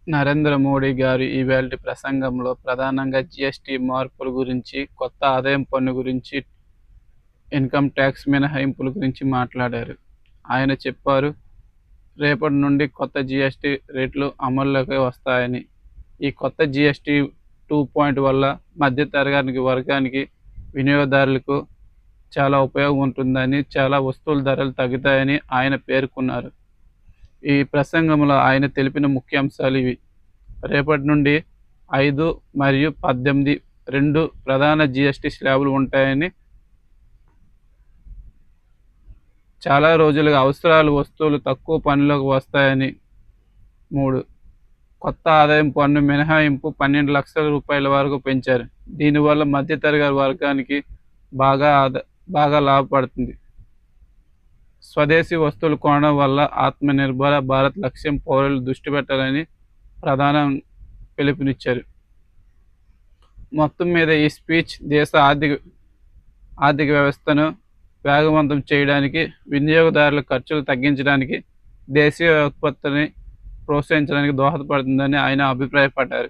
నరేంద్ర మోడీ గారు ఇవాల్టి ప్రసంగంలో ప్రధానంగా జీఎస్టీ మార్పుల గురించి, కొత్త ఆదాయం పన్ను గురించి, ఇన్కమ్ ట్యాక్స్ మినహాయింపుల గురించి మాట్లాడారు. ఆయన చెప్పారు, రేపటి నుండి కొత్త జీఎస్టీ రేట్లు అమల్లోకి వస్తాయని. ఈ కొత్త జీఎస్టీ 2.0 వల్ల మధ్యతరగతి వర్గానికి, వినియోగదారులకు చాలా ఉపయోగం ఉంటుందని, చాలా వస్తువుల ధరలు తగ్గుతాయని ఆయన పేర్కొన్నారు. ఈ ప్రసంగంలో ఆయన తెలిపిన ముఖ్యాంశాలు ఇవి. రేపటి నుండి 5 మరియు 18 రెండు ప్రధాన జీఎస్టీ స్లాబులు ఉంటాయని, చాలా రోజులుగా అవసరాల వస్తువులు తక్కువ పన్నులోకి వస్తాయని. 3. కొత్త ఆదాయం పన్ను మినహాయింపు 12 లక్షల రూపాయల వరకు పెంచారు. దీనివల్ల మధ్యతరగతి వర్గానికి బాగా లాభపడుతుంది. స్వదేశీ వస్తువులు కొనడం వల్ల ఆత్మనిర్భర భారత్ లక్ష్యం పౌరులు దృష్టి పెట్టాలని ప్రధాని పిలుపునిచ్చారు. మొత్తం మీద ఈ స్పీచ్ దేశ ఆర్థిక వ్యవస్థను వేగవంతం చేయడానికి, వినియోగదారుల ఖర్చులు తగ్గించడానికి, దేశీయ ఉత్పత్తిని ప్రోత్సహించడానికి దోహదపడుతుందని ఆయన అభిప్రాయపడ్డారు.